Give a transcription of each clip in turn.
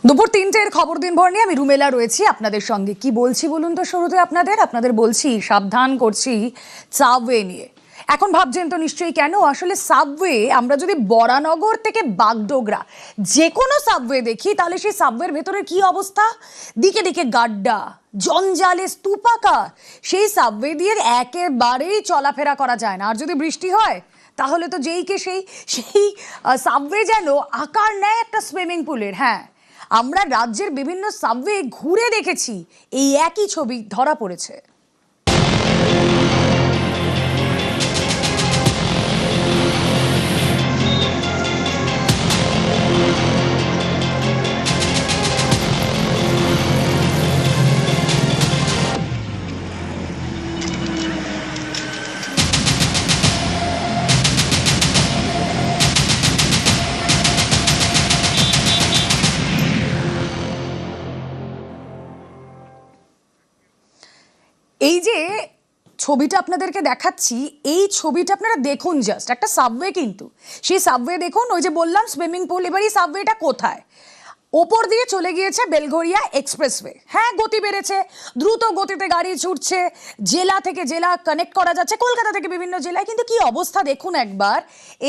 দুপুর ৩টের খবর দিনভর নিয়ে আমি রুমেলা রয়েছি আপনাদের সঙ্গে। কি বলছি বলুন তো শুরুতে আপনাদের বলছি, সাবধান করছি সাবওয়ে নিয়ে। এখন ভাবছেন তো নিশ্চয়ই কেন, আসলে সাবওয়ে আমরা যদি বরানগর থেকে বাগডোগরা যে কোনো সাবওয়ে দেখি তাহলে সেই সাবওয়ের ভেতরে কি অবস্থা, দিকে দিকে গাড্ডা, জঞ্জালে স্তূপাকার। সেই সাবওয়ে দিয়ে একেবারেই চলাফেরা করা যায় না। আর যদি বৃষ্টি হয় তাহলে তো যেইকে সেই সেই সাবওয়ে যেন আকার নেয় একটা সুইমিং পুলের। হ্যাঁ, আমরা রাজ্যের বিভিন্ন সাবওয়ে ঘুরে দেখেছি, এই একই ছবি ধরা পড়েছে। এই যে ছবিটা আপনাদেরকে দেখাচ্ছি, এই ছবিটা আপনারা দেখুন, জাস্ট একটা সাবওয়ে, কিন্তু সেই সাবওয়ে দেখুন, ওই যে বললাম সুইমিং পুল। এবার এই সাবওয়েটা কোথায়? ওপর দিয়ে চলে গিয়েছে বেলঘরিয়া এক্সপ্রেসওয়ে। হ্যাঁ, গতি বেড়েছে, দ্রুত গতিতে গাড়ি ছুটছে, জেলা থেকে জেলা কানেক্ট করা যাচ্ছে, কলকাতা থেকে বিভিন্ন জেলায়। কিন্তু কি অবস্থা দেখুন একবার,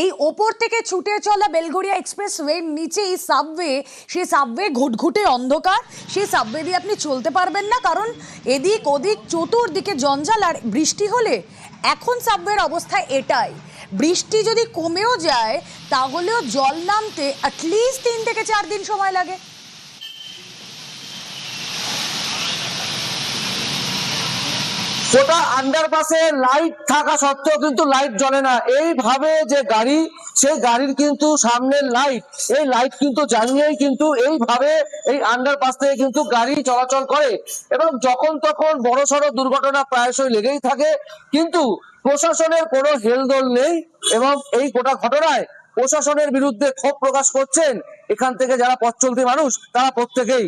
এই ওপর থেকে ছুটে চলা বেলঘরিয়া এক্সপ্রেসওয়ের নিচে এই সাবওয়ে, সেই সাবওয়ে ঘুটঘুটে অন্ধকার। সেই সাবওয়ে দিয়ে আপনি চলতে পারবেন না, কারণ এদিক ওদিক চতুর্দিকে জঞ্জাল। আর বৃষ্টি হলে এখন সাবওয়ের অবস্থা এটাই। বৃষ্টি যদি কমেও যায় তাহলেও জল নামতে অ্যাটলিস্ট 3 থেকে 4 দিন সময় লাগে। গোটা আন্ডারপাসে লাইট থাকা সত্ত্বেও কিন্তু লাইট জ্বলে না। এইভাবে যে গাড়ি, সেই গাড়ির কিন্তু সামনের লাইট, এই লাইট কিন্তু জ্বালিয়েই কিন্তু এইভাবে এই আন্ডারপাস থেকে কিন্তু গাড়ি চলাচল করে। এবং যখন তখন বড় সড়ো দুর্ঘটনা প্রায়শই লেগেই থাকে, কিন্তু প্রশাসনের কোনো হেলদোল নেই। এবং এই গোটা ঘটনায় প্রশাসনের বিরুদ্ধে ক্ষোভ প্রকাশ করছেন এখান থেকে যারা পথ চলতি মানুষ, তারা প্রত্যেকেই।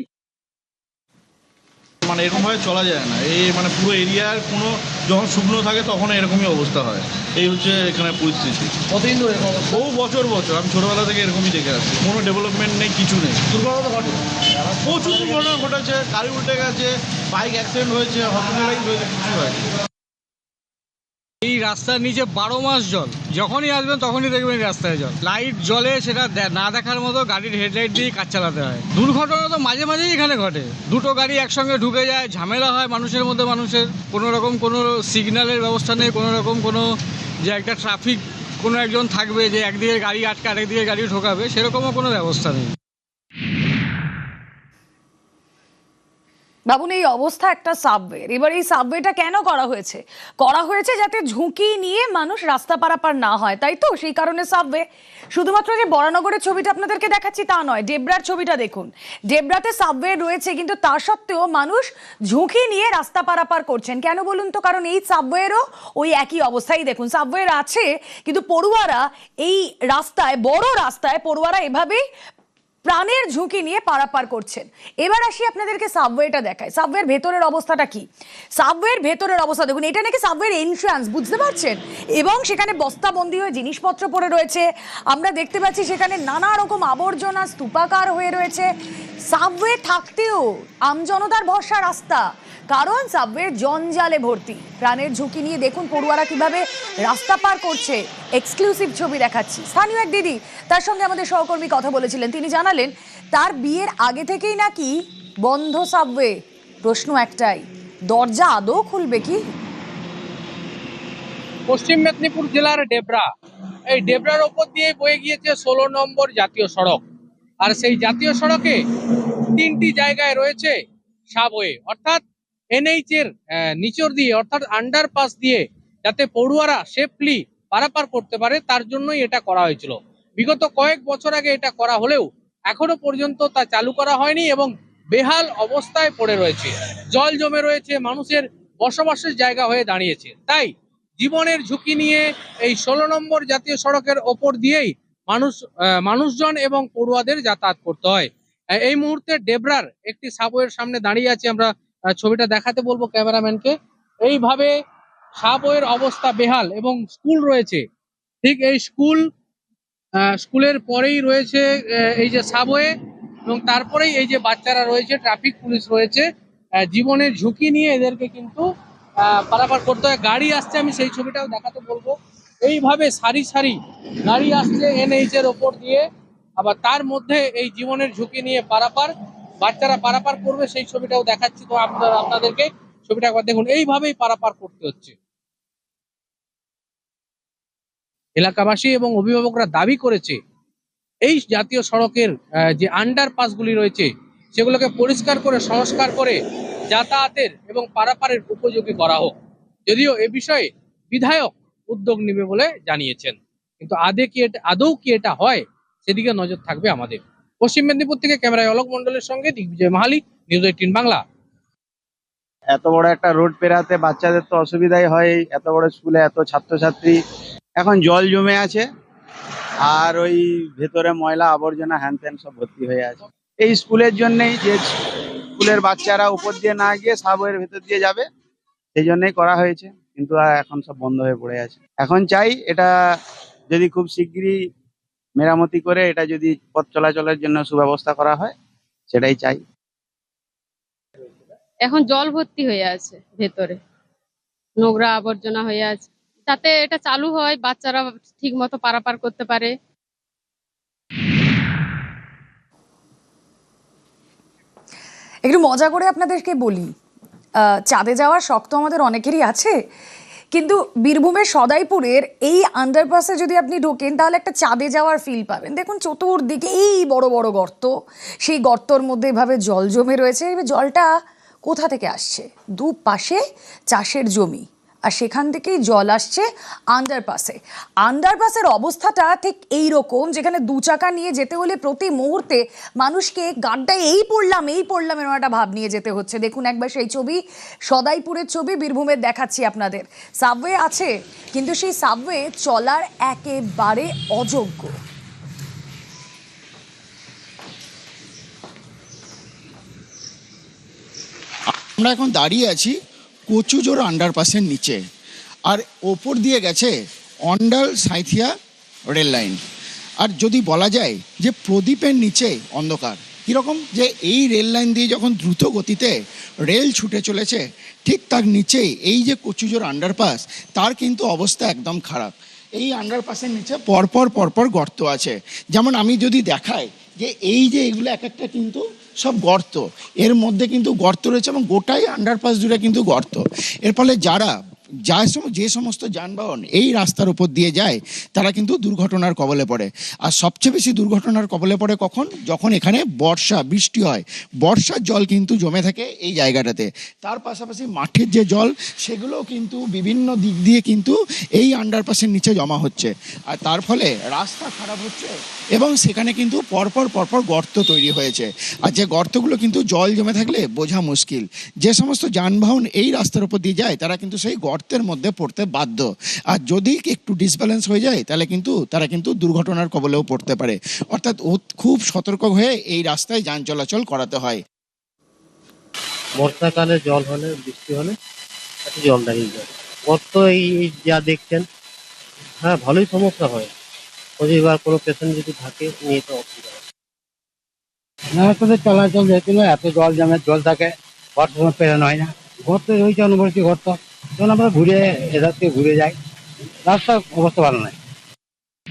মানে এরকম ভাবে চলা যায় না। এই মানে পুরো এরিয়ার কোনো যখন শুকনো থাকে তখন এরকমই অবস্থা হয়। এই হচ্ছে এখানে পরিস্থিতি। কতদিন ধরে বহু বছর আমি ছোটবেলা থেকে এরকমই দেখে আসছি। কোনো ডেভেলপমেন্ট নেই, কিছু নেই। দুর্ঘটনা ঘটে, প্রচুর দুর্ঘটনা ঘটেছে, গাড়ি উল্টে গেছে, বাইক অ্যাক্সিডেন্ট হয়েছে, হসপিটালাইজ হয়েছে, কিছু হয়েছে। এই রাস্তার নিচে 12 মাস জল, যখনই আসবেন তখনই দেখবেন রাস্তায় জল। লাইট জ্বলে, সেটা না দেখার মতো গাড়ির হেডলাইট দিয়ে কাজ চালাতে হয়। দুর্ঘটনা তো মাঝে মাঝেই এখানে ঘটে। দুটো গাড়ি একসঙ্গে ঢুকে যায়, ঝামেলা হয় মানুষের মধ্যে। মানুষের কোনো রকম কোনো সিগন্যালের ব্যবস্থা নেই, কোনো রকম কোনো যে একটা ট্রাফিক কোনো একজন থাকবে যে একদিকে গাড়ি আটকে আরেকদিকে গাড়ি ঢোকাবে, সেরকমও কোনো ব্যবস্থা নেই। ভাবুন এই অবস্থা একটা সাবওয়ে। এবার এই সাবওয়েটা কেন করা হয়েছে যাতে ঝুঁকি নিয়ে মানুষ রাস্তা পারাপার না হয়, তাই তো? সেই কারণে সাবওয়ে। শুধুমাত্র যে বরানগরের ছবিটা আপনাদেরকে দেখাচ্ছি তা নয়, ডেবরার ছবিটা দেখুন। ডেবরাতে সাবওয়ে রয়েছে, কিন্তু তা সত্ত্বেও মানুষ ঝুঁকি নিয়ে রাস্তা পারাপার করছেন। কেন বলুন তো? কারণ এই সাবওয়েরও ওই একই অবস্থাই দেখুন। সাবওয়ের আছে, কিন্তু পড়ুয়ারা এই রাস্তায়, বড় রাস্তায় পড়ুয়ারা এভাবেই প্রাণের ঝুঁকি নিয়ে পারাপার করছেন। এবার আসি আপনাদেরকে সাবওয়েটা দেখায়। সাবওয়ের ভেতরের অবস্থাটা কি? সাবওয়ের ভেতরের অবস্থা দেখুন। এটা নাকি সাবওয়ের এন্ট্রান্স, বুঝতে পারছেন? এবং সেখানে বস্তাবন্দি হয়ে জিনিসপত্র পড়ে রয়েছে। আমরা দেখতে পাচ্ছি সেখানে নানা রকম আবর্জনা স্তূপাকার হয়ে রয়েছে। সাবওয়ে থাকতেও আমজনতার ভরসা রাস্তা, কারণ সাবওয়ের জঞ্জালে ভর্তি। প্রাণের ঝুঁকি নিয়ে দেখুন পড়ুয়ারা কিভাবে রাস্তা পার করছে। এক্সক্লুসিভ ছবি দেখাচ্ছি। স্থানীয় এক দিদি, তার সঙ্গে আমাদের সহকর্মী কথা বলেছিলেন। তিনি জানালেন তার বিয়ের আগে থেকেই নাকি বন্ধ সাবওয়ে। প্রশ্ন একটাই, দরজা আদৌ খুলবে কি? পশ্চিম মেদিনীপুর জেলার ডেবরা, এই ডেবরার ওপর দিয়ে বয়ে গিয়েছে 16 নম্বর জাতীয় সড়ক। আর সেই জাতীয় সড়কে 3টি জায়গায় রয়েছে সাবওয়ে, অর্থাৎ এনএইচ এর নিচর দিয়ে, অর্থাৎ আন্ডারপাস দিয়ে যাতে পড়ুয়ারা সেফলি পারাপার করতে পারে, তার জন্যই এটা করা হয়েছিল। বিগত কয়েক বছর আগে এটা করা হলেও এখনো পর্যন্ত তা চালু করা হয়নি এবং বেহাল অবস্থায় পড়ে রয়েছে। জল জমে রয়েছে, মানুষের বসবাসের জায়গা হয়ে দাঁড়িয়েছে। তাই জীবনের ঝুঁকি নিয়ে এই 16 নম্বর জাতীয় সড়কের ওপর দিয়েই মানুষজন এবং পড়ুয়াদের যাতায়াত করতে হয়। এই মুহূর্তে ডেবরার একটি সাবওয়ের সামনে দাঁড়িয়ে আছি আমরা। ছবিটা দেখাতে বলবো ক্যামেরাম্যানকে। এইভাবে সাবওয়ের অবস্থা বেহাল এবং স্কুল রয়েছে, ঠিক এই স্কুলের পরেই রয়েছে এই যে সাবওয়ে। এবং তারপরেই এই যে বাচ্চারা রয়েছে, ট্রাফিক পুলিশ রয়েছে, জীবনের ঝুঁকি নিয়ে এদেরকে কিন্তু পারাপার করতে হয়। গাড়ি আসছে, আমি সেই ছবিটাও দেখাতে বলবো। এইভাবে সারি সারি গাড়ি আসছে NH এর ওপর দিয়ে, আবার তার মধ্যে এই জীবনের ঝুঁকি নিয়ে বাচ্চারা পারাপার করবে, সেই ছবিটাও দেখাচ্ছি। তো আপনাদেরকে ছবিটা একবার দেখুন, এইভাবেই পারাপার করতে হচ্ছে। এলাকাবাসী এবং অভিভাবকরা দাবি করেছে এই জাতীয় সড়কের যে আন্ডারপাসগুলি রয়েছে সেগুলোকে পরিষ্কার করে, সংস্কার করে যাতায়াতের এবং পারাপারের উপযোগী করা হোক। যদিও এ বিষয়ে বিধায়ক উদ্যোগ নেবে বলে জানিয়েছেন, কিন্তু আদৌ কি এটা হয় সেদিকে নজর থাকবে আমাদের। পশ্চিম মেদিনীপুর থেকে ক্যামেরায় অলোক মণ্ডলের সঙ্গে দিগ্বিজয় মাহালি, নিউজ 18 বাংলা। এত বড় একটা রোড পেরাতে বাচ্চাদের তো অসুবিধাই হয়, এত বড় স্কুলে এত ছাত্রছাত্রী। এখন জল জমে আছে, আর ওই ভেতরে ময়লা আবর্জনা হ্যান ত্যান সব ভর্তি হয়ে আছে। এই স্কুলের জন্যই, যে স্কুলের বাচ্চারা উপর দিয়ে না গিয়ে সাবওয়ের ভেতর দিয়ে যাবে, সেই জন্যই করা হয়েছে, কিন্তু এখন সব বন্ধ হয়ে পড়ে আছে। এখন চাই এটা যদি খুব শিগগিরই মেরামতি করে এটা যদি পথ চলাচলের জন্য সুব্যবস্থা করা হয়, সেটাই চাই। এখন জল ভর্তি হয়ে আছে ভেতরে, নোংরা আবর্জনা হয়ে আছে। যাতে এটা চালু হয়, বাচ্চারা ঠিক মতো পারাপার করতে পারে। একটু মজা করে আপনাদেরকে বলি, চাঁদে যাওয়ার শখ তো আমাদের অনেকেরই আছে, কিন্তু বীরভূমের সদাইপুরের এই আন্ডারপাসে যদি আপনি ঢোকেন তাহলে একটা চাঁদে যাওয়ার ফিল পাবেন। দেখুন চতুর্দিকে এই বড় বড় গর্ত, সেই গর্তর মধ্যে এভাবে জল জমে রয়েছে। এবার জলটা কোথা থেকে আসছে? দুপাশে চাষের জমি, আর সেখান থেকেই জল আসছে আন্ডারপাসে। আন্ডারপাসের অবস্থাটা ঠিক এই রকম, যেখানে দু চাকা নিয়ে যেতে হলে প্রতি মুহূর্তে মানুষকে গাড্ডায় এই পড়লাম এরকম একটা ভাব নিয়ে যেতে হচ্ছে। দেখুন একবার সেই ছবি, সদাইপুরের ছবি বীরভূমের দেখাচ্ছি আপনাদের। সাবওয়ে আছে, কিন্তু সেই সাবওয়ে চলার একেবারে অযোগ্য। আমরা এখন দাঁড়িয়ে আছি কচুজোর আন্ডারপাসের নিচে, আর ওপর দিয়ে গেছে অন্ডাল সাঁইথিয়া রেল লাইন। আর যদি বলা যায় যে প্রদীপের নিচে অন্ধকার, কীরকম যে এই রেল লাইন দিয়ে যখন দ্রুত গতিতে রেল ছুটে চলেছে, ঠিক তার নিচেই এই যে কচুজোর আন্ডারপাস, তার কিন্তু অবস্থা একদম খারাপ। এই আন্ডারপাসের নিচে পরপর গর্ত আছে। যেমন আমি যদি দেখাই যে এই যে এগুলো এক একটা কিন্তু সব গর্ত, এর মধ্যে কিন্তু গর্ত রয়েছে এবং গোটাই আন্ডারপাস জুড়ে কিন্তু গর্ত। এর ফলে যে সমস্ত যানবাহন এই রাস্তার উপর দিয়ে যায় তারা কিন্তু দুর্ঘটনার কবলে পড়ে। আর সবচেয়ে বেশি দুর্ঘটনার কবলে পড়ে কখন? যখন এখানে বৃষ্টি হয়, বর্ষার জল কিন্তু জমে থাকে এই জায়গাটাতে। তার পাশাপাশি মাঠের যে জল, সেগুলোও কিন্তু বিভিন্ন দিক দিয়ে কিন্তু এই আন্ডারপাসের নিচে জমা হচ্ছে, আর তার ফলে রাস্তা খারাপ হচ্ছে এবং সেখানে কিন্তু পরপর গর্ত তৈরি হয়েছে। আর যে গর্তগুলো কিন্তু জল জমে থাকলে বোঝা মুশকিল। যে সমস্ত যানবাহন এই রাস্তার উপর দিয়ে যায় তারা কিন্তু সেই গর্তের মধ্যে পড়তে বাধ্য, আর যদি একটু ডিসব্যালেন্স হয়ে যায় তাহলে কিন্তু তারা কিন্তু দুর্ঘটনার কবলেও পড়তে পারে। অর্থাৎ খুব সতর্ক হয়ে এই রাস্তায় যান চলাচল করাতে হয়। বর্ষাকালে জল হলে, বৃষ্টি হলে জল দাঁড়িয়ে যায়। গর্ত এই যা দেখছেন, হ্যাঁ ভালোই সমস্যা হয়। প্রতিবার কোনো পেশেন্ট যদি থাকে নিয়ে তো অসুবিধা হয়। রাস্তাতে চলাচল যেতে না, এত জল থাকে, গর্ত সময় পেরানো হয় না। গর্ত রয়েছে অনুবর্তী গর্ত, তখন আমরা এধার থেকে ঘুরে যাই। রাস্তার অবস্থা ভালো নয়।